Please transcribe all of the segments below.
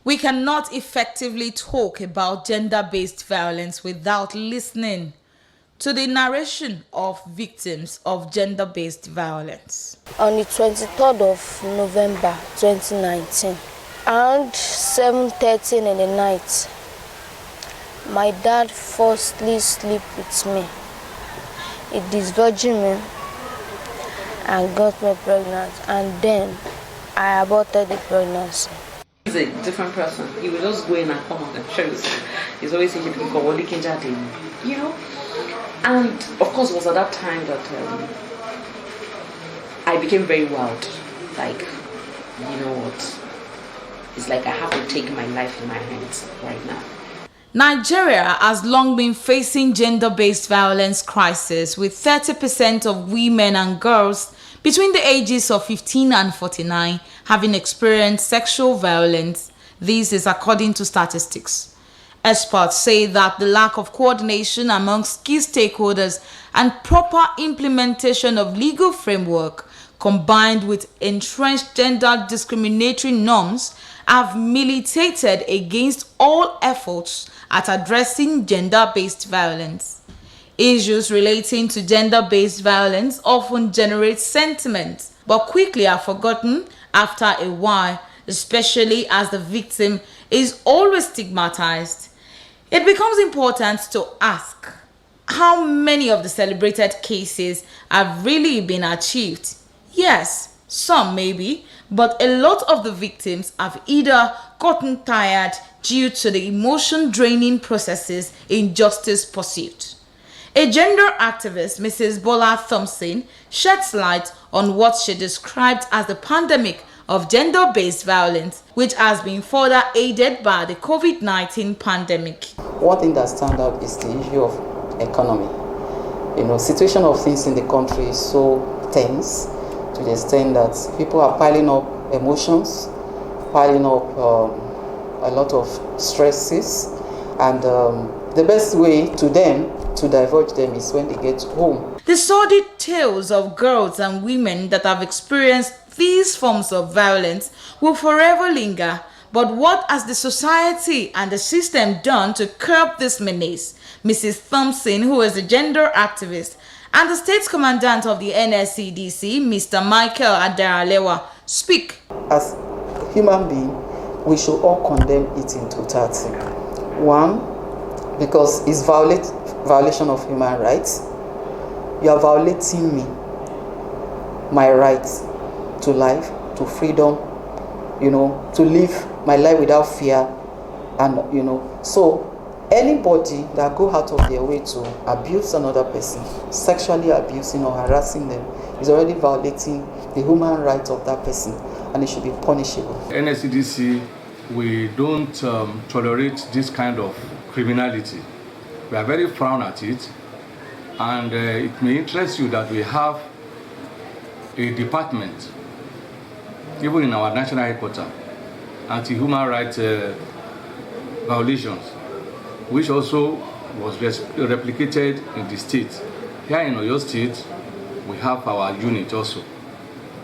We cannot effectively talk about gender-based violence without listening to the narration of victims of gender-based violence. On the 23rd of November 2019, around 7:30 in the night, my dad forcibly slept with me. He disvirgin me and got me pregnant, and then I aborted the pregnancy. He's a different person. He will just go in and come out and shows. He's always saying people call you know. And of course, it was at that time that I became very wild. Like, you know what? It's like I have to take my life in my hands right now. Nigeria has long been facing gender-based violence crisis, with 30% of women and girls between the ages of 15 and 49 having experienced sexual violence. This is according to statistics. Experts say that the lack of coordination amongst key stakeholders and proper implementation of legal framework, combined with entrenched gender discriminatory norms, have militated against all efforts at addressing gender-based violence. Issues relating to gender-based violence often generate sentiment, but quickly are forgotten after a while, especially as the victim is always stigmatized. It becomes important to ask how many of the celebrated cases have really been achieved. Yes, some maybe, but a lot of the victims have either gotten tired due to the emotion-draining processes in justice pursuit. A gender activist, Mrs. Bola Thompson, sheds light on what she described as the pandemic of gender-based violence, which has been further aided by the COVID-19 pandemic. One thing that stands out is the issue of economy. Situation of things in the country is so tense to the extent that people are piling up emotions, piling up a lot of stresses, and the best way to divulge them is when they get home. The sordid tales of girls and women that have experienced these forms of violence will forever linger. But what has the society and the system done to curb this menace? Mrs. Thompson, who is a gender activist, and the state commandant of the NSCDC, Mr. Michael Adaralewa, speak. As human beings, we should all condemn it in totality. One, because it's violation of human rights. You are violating me, my rights to life, to freedom, to live my life without fear, and so anybody that go out of their way to abuse another person, sexually abusing or harassing them, is already violating the human rights of that person, and it should be punishable. NSCDC, we don't tolerate this kind of criminality. We are very frown at it, and it may interest you that we have a department, even in our national headquarters, anti-human rights violations, which also was replicated in the state. Here in Oyo State, we have our unit also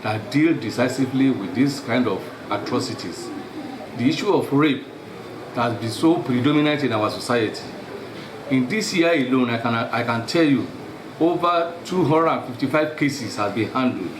that deal decisively with this kind of atrocities. The issue of rape has been so predominant in our society. In this year alone, I can tell you, over 255 cases have been handled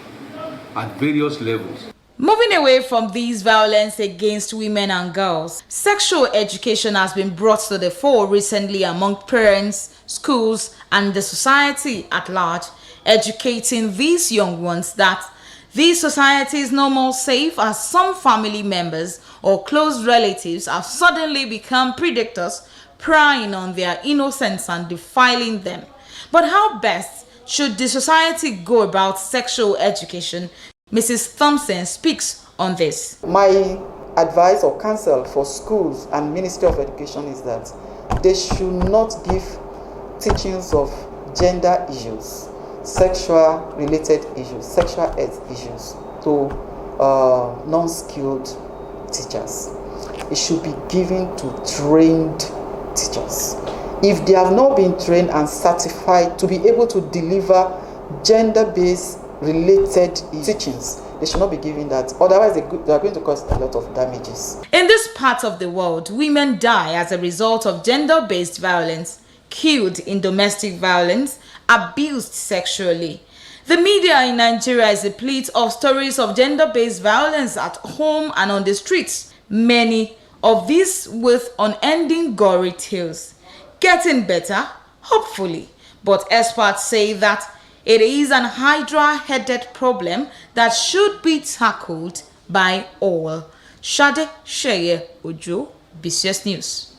at various levels. Moving away from these violence against women and girls, sexual education has been brought to the fore recently among parents, schools, and the society at large, educating these young ones that this society is no more safe, as some family members or close relatives have suddenly become predators, prying on their innocence and defiling them. But how best should the society go about sexual education? Mrs. Thompson speaks on this. My advice or counsel for schools and Ministry of Education is that they should not give teachings of gender issues, sexual related issues, sexual health issues to non-skilled teachers. It should be given to trained teachers. If they have not been trained and certified to be able to deliver gender-based related teachings, They should not be giving that. Otherwise, they are going to cause a lot of damages. In this part of the world, women die as a result of gender-based violence, killed in domestic violence, abused sexually. The media in Nigeria is a plethora of stories of gender-based violence at home and on the streets. Many of these with unending gory tales. Getting better, hopefully, but experts say that it is an hydra-headed problem that should be tackled by all. Seye-Ojo, BCS News.